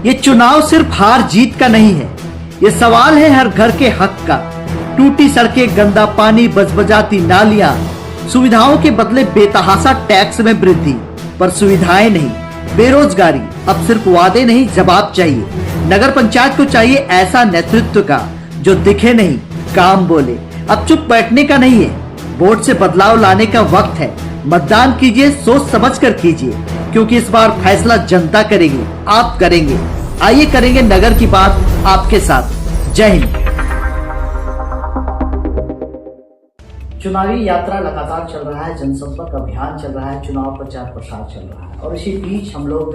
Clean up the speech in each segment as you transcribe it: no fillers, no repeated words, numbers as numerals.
ये चुनाव सिर्फ हार जीत का नहीं है, ये सवाल है हर घर के हक का। टूटी सड़कें, गंदा पानी, बजबजाती नालियां, सुविधाओं के बदले बेतहाशा टैक्स में वृद्धि, पर सुविधाएं नहीं, बेरोजगारी। अब सिर्फ वादे नहीं, जवाब चाहिए। नगर पंचायत को चाहिए ऐसा नेतृत्व का जो दिखे नहीं, काम बोले। अब चुप बैठने का नहीं है, वोट से बदलाव लाने का वक्त है। मतदान कीजिए, सोच समझ कर कीजिए, क्योंकि इस बार फैसला जनता करेगी, आप करेंगे। आइए करेंगे नगर की बात आपके साथ। जय हिंद। चुनावी यात्रा लगातार चल रहा है, जनसंपर्क अभियान चल रहा है, चुनाव प्रचार प्रसार चल रहा है और इसी बीच हम लोग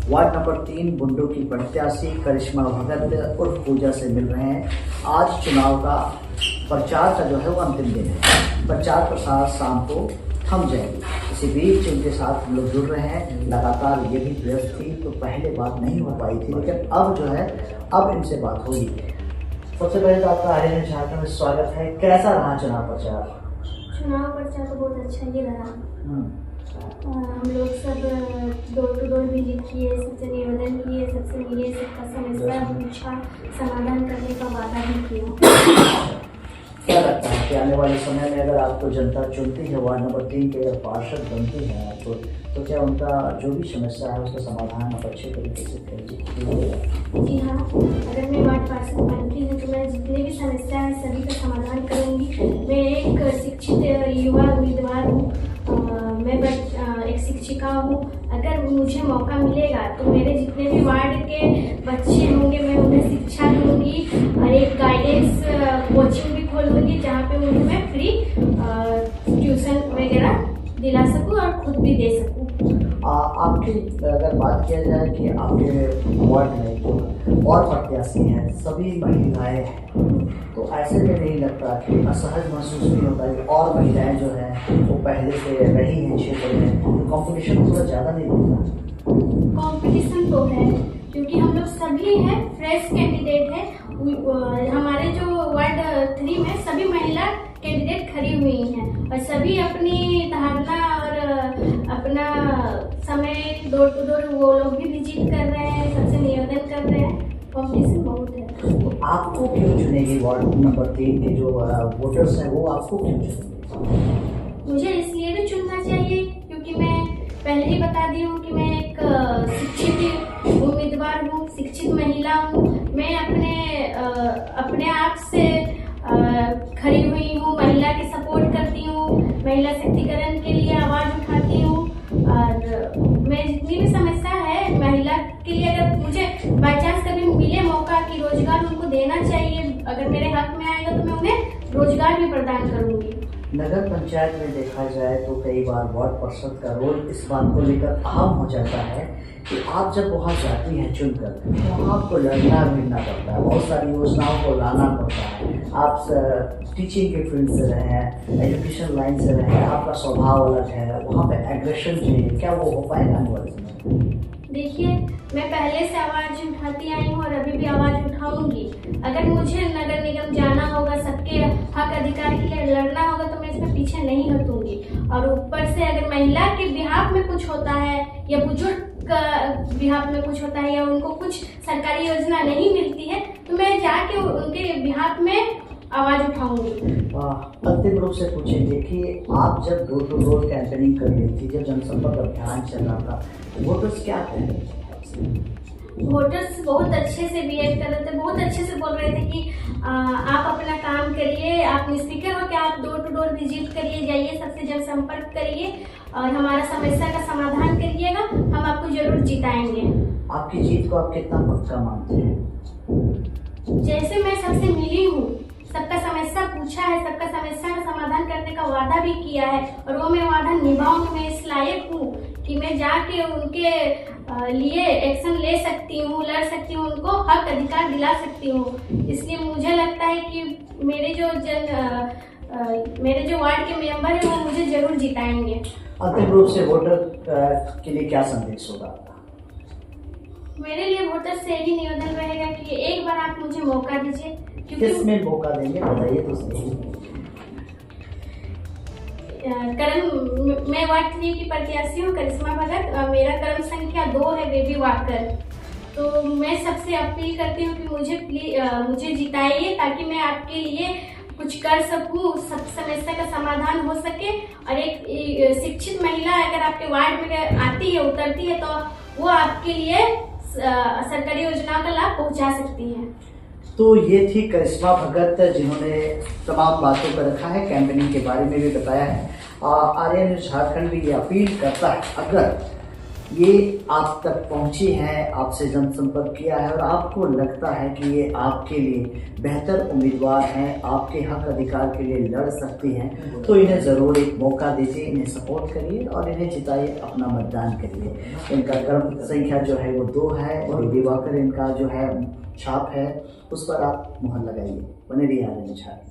वार्ड नंबर 3 बुंडू की प्रत्याशी करिश्मा भगत उर्फ पूजा से मिल रहे हैं। आज चुनाव का प्रचार का जो है वो अंतिम दिन है। प्रचार प्रसार शाम को थम जाएगी। इसी बीच उनके साथ हम लोग जुड़ रहे हैं। लगातार ये भी व्यस्त थी तो पहले बात नहीं हो पाई थी, लेकिन अब जो है अब इनसे बात होगी। सबसे पहले तो आपका आर्यन झारखंड में स्वागत है। कैसा रहा चुनाव प्रचार? चुनाव प्रचार तो बहुत अच्छा ही रहा। हम लोग सब डोर टू डोर विजिट किए, सबसे निवेदन किए, सबसे मिले, सबका समस्या पूछा, समाधान करने का वादा भी किया। क्या लगता है कि आने वाले समय में अगर आपको जनता चुनती है, वार्ड नंबर 3 के अगर पार्षद बनती है आपको, तो क्या उनका जो भी समस्या है उसका समाधान आप अच्छे तरीके से करेंगे? जी हाँ, अगर मैं वार्ड पार्षद बनती हूँ तो मैं जितने भी समस्या है सभी का समाधान करूँगी। मैं एक शिक्षित युवा उम्मीदवार हूँ, मैं एक शिक्षिका हूँ। अगर मुझे मौका मिलेगा तो मेरे जितने भी वार्ड के बच्चे होंगे मैं उन्हें शिक्षा दूंगी और एक गाइडेंस कोचिंग भी खोलूंगी जहाँ पे उन्हें मैं फ्री ट्यूशन वगैरह दिला सकूँ और खुद भी दे सकूँ। आपकी अगर बात किया जाए कि आपके वार्ड में जो और प्रत्याशी हैं सभी महिलाएं हैं, तो ऐसे में नहीं लगता कि असहज महसूस नहीं होता है? और महिलाएं जो हैं वो पहले से रही हैं क्षेत्र में, तो कंपटीशन थोड़ा ज़्यादा नहीं होता? कंपटीशन तो है, क्योंकि हम लोग सभी हैं फ्रेश कैंडिडेट हैं। हमारे जो वार्ड 3 में सभी महिला कैंडिडेट खड़ी हुई हैं और सभी अपनी धारणा और अपना समय डोर टू डोर वो लोग भी विजिट कर रहे हैं, सबसे निवेदन कर रहे हैं। कॉम्पिटिशन बहुत है। तो आपको क्यों चुनेगी वार्ड नंबर 3 के जो वोटर्स हैं वो आपको क्यों चुनेंगे? मुझे इसलिए भी चुनना चाहिए क्योंकि मैं पहले ही बता दी हूँ कि मैं एक शिक्षित उम्मीदवार हूँ, शिक्षित महिला हूँ। मैं अपने आप से खड़ी हुई हूँ, महिला की सपोर्ट करती हूँ, महिला शक्तिकरण के लिए आवाज़ उठाती हूँ और मैं जितनी भी समस्या है महिला के लिए, अगर मुझे बाई चांस कभी मिले मौका कि रोजगार उनको देना चाहिए, अगर मेरे हक में आएगा तो मैं उन्हें रोजगार भी प्रदान करूँगी। नगर पंचायत में देखा जाए तो कई बार वार्ड पार्षद का रोल इस बात को लेकर अहम हो जाता है कि आप जब वहाँ जाती हैं चुनकर तो आपको लड़ना भिड़ना पड़ता है, बहुत सारी योजनाओं को लाना पड़ता है। आप टीचिंग के फील्ड से रहे हैं, एजुकेशन लाइन से रहे हैं, आपका स्वभाव अलग है, वहाँ पे एग्रेशन चाहिए। क्या वो हो पाएगा आने वाले समय? देखिए, मैं पहले से आवाज़ उठाती आई हूँ और अभी भी आवाज़ उठाऊंगी। अगर मुझे नगर निगम जाना होगा, सबके हक अधिकार के लिए लड़ना होगा तो मैं इसमें पीछे नहीं हटूंगी। और ऊपर से अगर महिला के बिहाफ में कुछ होता है या बुजुर्ग का बिहाफ में कुछ होता है या उनको कुछ सरकारी योजना नहीं मिलती है तो मैं जाके उनके बिहाफ में आवाज उठाऊंगी। अंतिम रूप से पूछे, देखिए आप जब डोर टू डोर कैंपेनिंग कर रही थी, जब जनसंपर्क अभियान चल रहा था, वोटर्स क्या कह रहे थे? वोटर्स बहुत अच्छे से बिहेव कर रहे थे, बहुत अच्छे से बोल रहे थे कि आप अपना काम करिए, आप निष्फिक्र हो कि आप डोर टू डोर विजिट करिए, जाइए, सबसे जनसंपर्क करिए और हमारा समस्या का समाधान करिएगा, हम आपको जरूर जिताएंगे। आपकी जीत को आप कितना पक्का मानते हैं? जैसे मैं सबसे मिली हूँ, सबका समस्या पूछा है, सबका समस्या का समाधान करने का वादा भी किया है और वो मैं वादा निभाऊंगी। मैं इस लायक हूँ कि मैं जाके उनके लिए एक्शन ले सकती हूँ, लड़ सकती हूँ, उनको हक अधिकार दिला सकती हूँ। इसलिए मुझे लगता है कि मेरे जो वार्ड के मेंबर हैं वो मुझे जरूर जिताएंगे। अंतिम रूप से वोटर के लिए क्या संदेश होगा? मेरे लिए वोटर से यही निवेदन रहेगा कि एक बार आप मुझे मौका दीजिए। किसमें मौका देंगे बताइए तो सही। मैं वार्ड 3 की प्रत्याशी हूँ करिश्मा भगत। मेरा क्रम संख्या 2 है, बेबी वाकर। तो मैं सबसे अपील करती हूँ कि मुझे जिताइए ताकि मैं आपके लिए कुछ कर सकूं, सब समस्या का समाधान हो सके। और एक शिक्षित महिला अगर आपके वार्ड में आती है, उतरती है, तो वो आपके लिए सरकारी योजनाओं का लाभ पहुंचा सकती है। तो ये थी करिश्मा भगत जिन्होंने तमाम बातों पर रखा है, कैंपेनिंग के बारे में भी बताया है। आर्या न्यूज़ झारखंड भी ये अपील करता है, अगर ये आप तक पहुंची है, आपसे जनसंपर्क किया है और आपको लगता है कि ये आपके लिए बेहतर उम्मीदवार हैं, आपके हक अधिकार के लिए लड़ सकती हैं, तो इन्हें ज़रूर एक मौका दीजिए, इन्हें सपोर्ट करिए और इन्हें जिताइए, अपना मतदान करिए। इनका क्रम संख्या जो है वो 2 है और दिवाकर इनका जो है छाप है, उस पर आप मुहर लगाइए। बने रहिए आर्या न्यूज़ झारखंड।